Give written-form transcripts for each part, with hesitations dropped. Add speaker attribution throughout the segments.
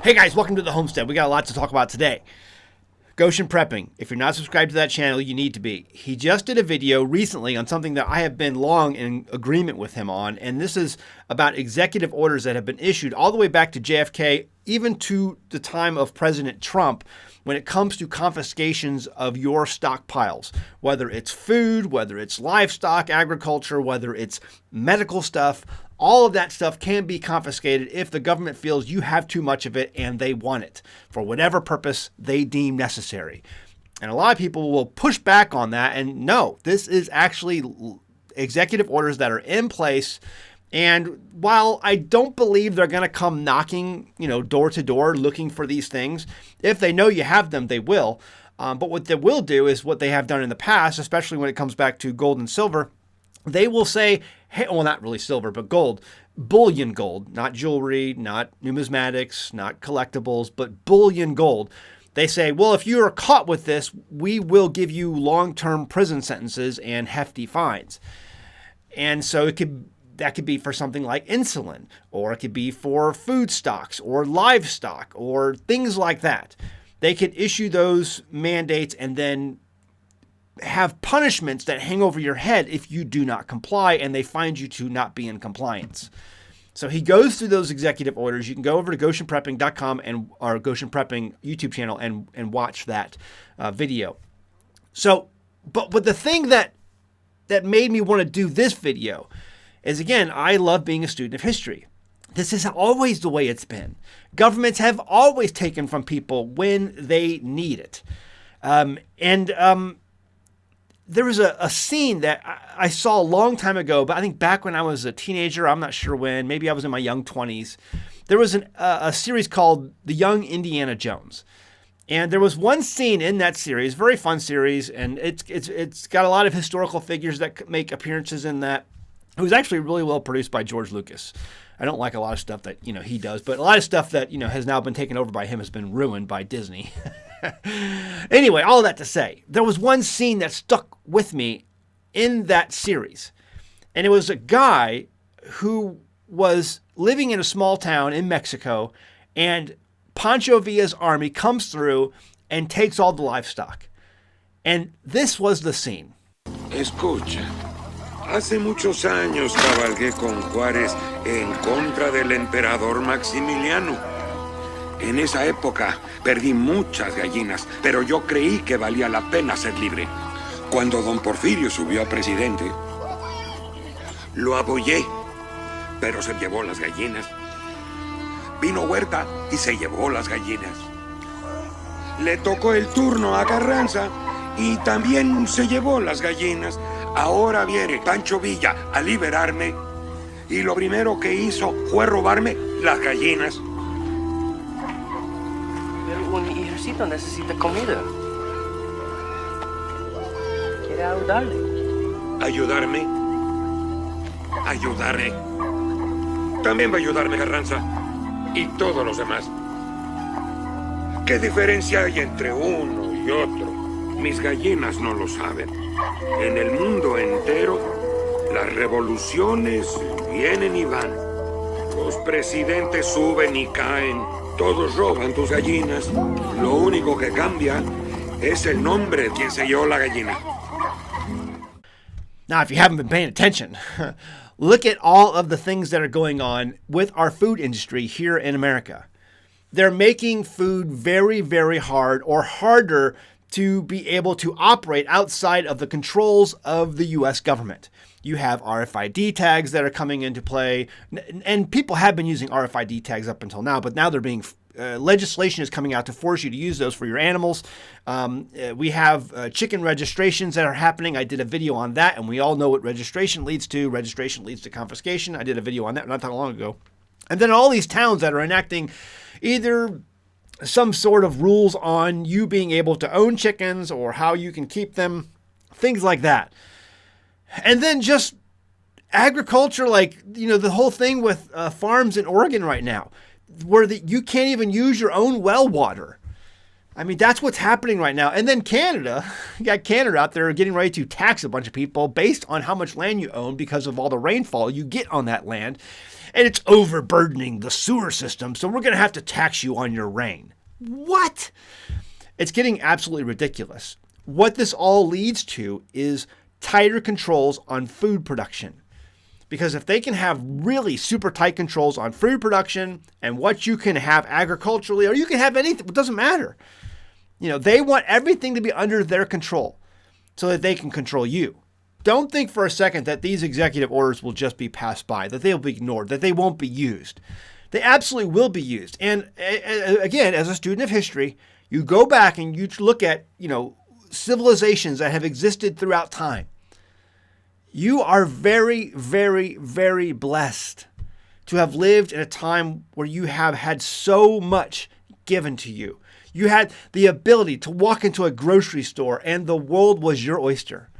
Speaker 1: Hey guys, welcome to the Homestead. We got a lot to talk about today. Goshen Prepping. If you're not subscribed to that channel, you need to be. He just did a video recently on something that I have been long in agreement with him on, and this is about executive orders that have been issued all the way back to JFK, even to the time of President Trump, when it comes to confiscations of your stockpiles, whether it's food, whether it's livestock, agriculture, whether it's medical stuff. All of that stuff can be confiscated if the government feels you have too much of it and they want it for whatever purpose they deem necessary. And a lot of people will push back on that. And no, this is actually executive orders that are in place. And while I don't believe they're going to come knocking, door to door looking for these things, if they know you have them, they will. But what they will do is what they have done in the past, especially when it comes back to gold and silver. They will say, hey, well, not really silver, but gold, bullion gold, not jewelry, not numismatics, not collectibles, but bullion gold. They say, well, if you are caught with this, we will give you long-term prison sentences and hefty fines. And so that could be for something like insulin, or it could be for food stocks or livestock or things like that. They could issue those mandates and then have punishments that hang over your head if you do not comply and they find you to not be in compliance. So he goes through those executive orders. You can go over to GoshenPrepping.com and our Goshen Prepping YouTube channel and watch that video. So, but the thing that made me want to do this video is, again, I love being a student of history. This is always the way it's been. Governments have always taken from people when they need it. There was a scene that I saw a long time ago, but I think back when I was a teenager, I'm not sure when, maybe I was in my young 20s. There was a series called The Young Indiana Jones. And there was one scene in that series, very fun series, and it's got a lot of historical figures that make appearances in that. It was actually really well produced by George Lucas. I don't like a lot of stuff that, he does, but a lot of stuff that, has now been taken over by him has been ruined by Disney. Anyway, all of that to say, there was one scene that stuck with me in that series. And it was a guy who was living in a small town in Mexico, and Pancho Villa's army comes through and takes all the livestock. And this was the scene.
Speaker 2: Escucha, hace muchos años cabalgué con Juárez en contra del emperador Maximiliano. En esa época perdí muchas gallinas, pero yo creí que valía la pena ser libre. Cuando don Porfirio subió a presidente, lo apoyé, pero se llevó las gallinas. Vino Huerta y se llevó las gallinas. Le tocó el turno a Carranza y también se llevó las gallinas. Ahora viene Pancho Villa a liberarme y lo primero que hizo fue robarme las gallinas.
Speaker 3: Pero un hijocito necesita comida. ¿Quiere ayudarle?
Speaker 2: ¿Ayudarme? Ayudarme. También va a ayudarme Carranza y todos los demás. ¿Qué diferencia hay entre uno y otro? Mis gallinas no lo saben. En el mundo entero, las revoluciones vienen y van. Los presidentes suben y caen. Todos roban tus gallinas. Lo único que cambia es el nombre de quien se llevó la gallina.
Speaker 1: Now, if you haven't been paying attention, look at all of the things that are going on with our food industry here in America. They're making food very, very hard, or harder to be able to operate outside of the controls of the U.S. government. You have RFID tags that are coming into play, and people have been using RFID tags up until now, but now they're being legislation is coming out to force you to use those for your animals. We have chicken registrations that are happening. I did a video on that, and we all know what registration leads to. Registration leads to confiscation. I did a video on that not that long ago. And then all these towns that are enacting either some sort of rules on you being able to own chickens or how you can keep them, things like that. And then just agriculture, like, the whole thing with farms in Oregon right now, where you can't even use your own well water. I mean, that's what's happening right now. And then Canada, you got Canada out there getting ready to tax a bunch of people based on how much land you own because of all the rainfall you get on that land. And it's overburdening the sewer system, so we're going to have to tax you on your rain. What? It's getting absolutely ridiculous. What this all leads to is tighter controls on food production. Because if they can have really super tight controls on food production and what you can have agriculturally, or you can have anything, it doesn't matter. They want everything to be under their control so that they can control you. Don't think for a second that these executive orders will just be passed by, that they'll be ignored, that they won't be used. They absolutely will be used. And again, as a student of history, you go back and you look at, civilizations that have existed throughout time. You are very, very, very blessed to have lived in a time where you have had so much given to you. You had the ability to walk into a grocery store and the world was your oyster.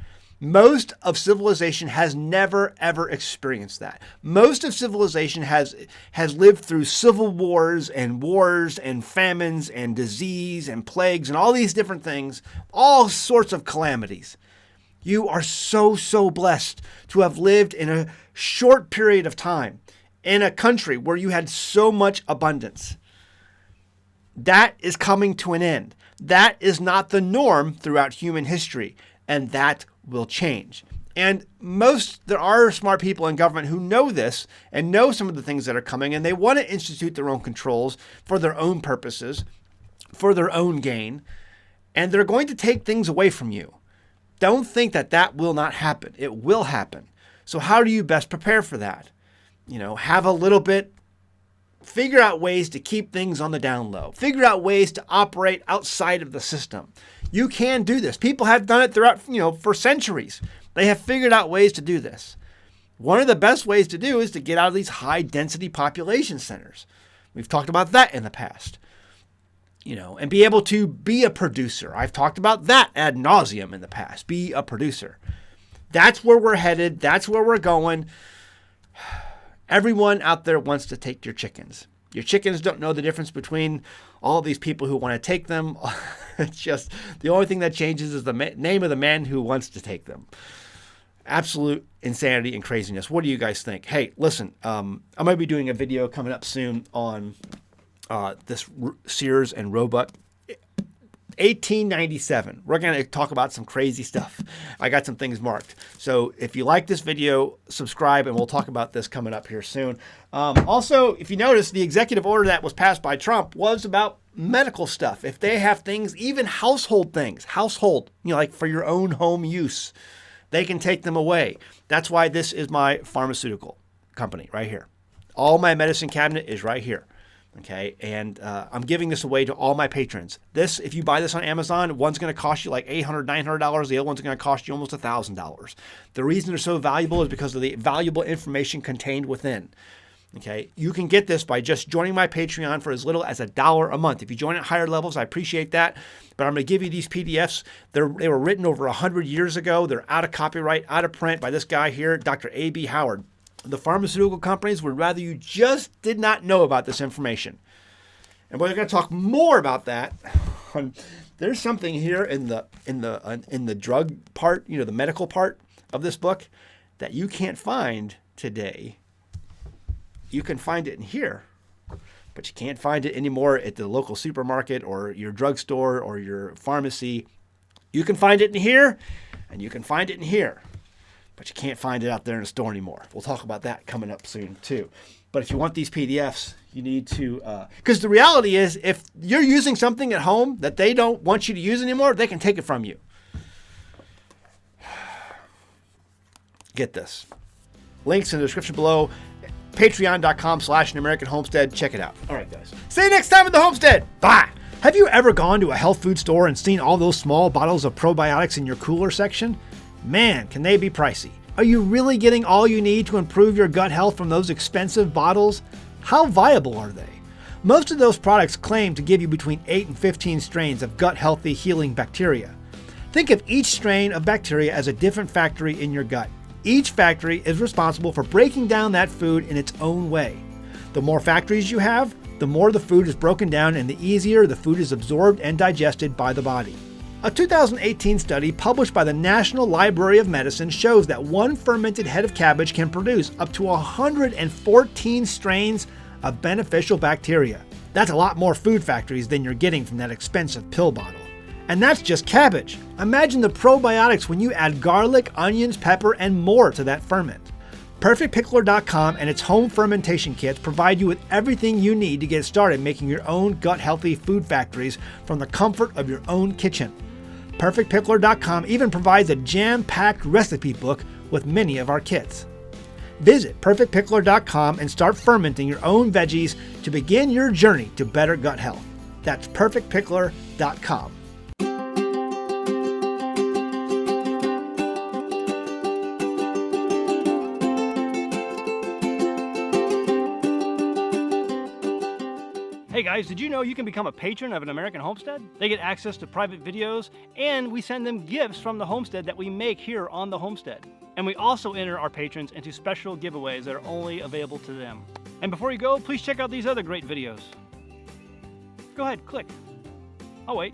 Speaker 1: Most of civilization has never, ever experienced that. Most of civilization has lived through civil wars and famines and disease and plagues and all these different things, all sorts of calamities. You are so, so blessed to have lived in a short period of time in a country where you had so much abundance. That is coming to an end. That is not the norm throughout human history, and that will change. And there are smart people in government who know this and know some of the things that are coming, and they want to institute their own controls for their own purposes, for their own gain, and they're going to take things away from you. Don't think that will not happen. It will happen. So how do you best prepare for that? Have a little bit. Figure out ways to keep things on the down low. Figure out ways to operate outside of the system. You can do this. People have done it throughout, for centuries. They have figured out ways to do this. One of the best ways to do is to get out of these high density population centers. We've talked about that in the past. And be able to be a producer. I've talked about that ad nauseum in the past. Be a producer. That's where we're headed. That's where we're going. Everyone out there wants to take your chickens. Your chickens don't know the difference between all of these people who want to take them. It's just the only thing that changes is the name of the man who wants to take them. Absolute insanity and craziness. What do you guys think? Hey, listen, I might be doing a video coming up soon on this Sears and Roebuck 1897. We're going to talk about some crazy stuff. I got some things marked. So if you like this video, subscribe, and we'll talk about this coming up here soon. Also, if you notice, the executive order that was passed by Trump was about medical stuff. If they have things, even household things, like for your own home use, they can take them away. That's why this is my pharmaceutical company right here. All my medicine cabinet is right here. Okay, and I'm giving this away to all my patrons. This, if you buy this on Amazon, one's going to cost you like $800, $900. The other one's going to cost you almost $1,000. The reason they're so valuable is because of the valuable information contained within. Okay, you can get this by just joining my Patreon for as little as $1 a month. If you join at higher levels, I appreciate that. But I'm going to give you these PDFs. They were written over 100 years ago. They're out of copyright, out of print by this guy here, Dr. A.B. Howard. The pharmaceutical companies would rather you just did not know about this information. And we're going to talk more about that. There's something here in the drug part, the medical part of this book that you can't find today. You can find it in here, but you can't find it anymore at the local supermarket or your drugstore or your pharmacy. You can find it in here, and you can find it in here. But you can't find it out there in the store anymore. We'll talk about that coming up soon, too. But if you want these PDFs, you need to... Because the reality is, if you're using something at home that they don't want you to use anymore, they can take it from you. Get this. Links in the description below. Patreon.com/An-American Homestead. Check it out. All right, guys. See you next time at the Homestead. Bye. Have you ever gone to a health food store and seen all those small bottles of probiotics in your cooler section? Man, can they be pricey. Are you really getting all you need to improve your gut health from those expensive bottles? How viable are they? Most of those products claim to give you between 8 and 15 strains of gut-healthy healing bacteria. Think of each strain of bacteria as a different factory in your gut. Each factory is responsible for breaking down that food in its own way. The more factories you have, the more the food is broken down and the easier the food is absorbed and digested by the body. A 2018 study published by the National Library of Medicine shows that one fermented head of cabbage can produce up to 114 strains of beneficial bacteria. That's a lot more food factories than you're getting from that expensive pill bottle. And that's just cabbage. Imagine the probiotics when you add garlic, onions, pepper, and more to that ferment. PerfectPickler.com and its home fermentation kits provide you with everything you need to get started making your own gut-healthy food factories from the comfort of your own kitchen. PerfectPickler.com even provides a jam-packed recipe book with many of our kits. Visit PerfectPickler.com and start fermenting your own veggies to begin your journey to better gut health. That's PerfectPickler.com. Hey guys, did you know you can become a patron of an American Homestead? They get access to private videos, and we send them gifts from the homestead that we make here on the homestead. And we also enter our patrons into special giveaways that are only available to them. And before you go, please check out these other great videos. Go ahead, click. I'll wait.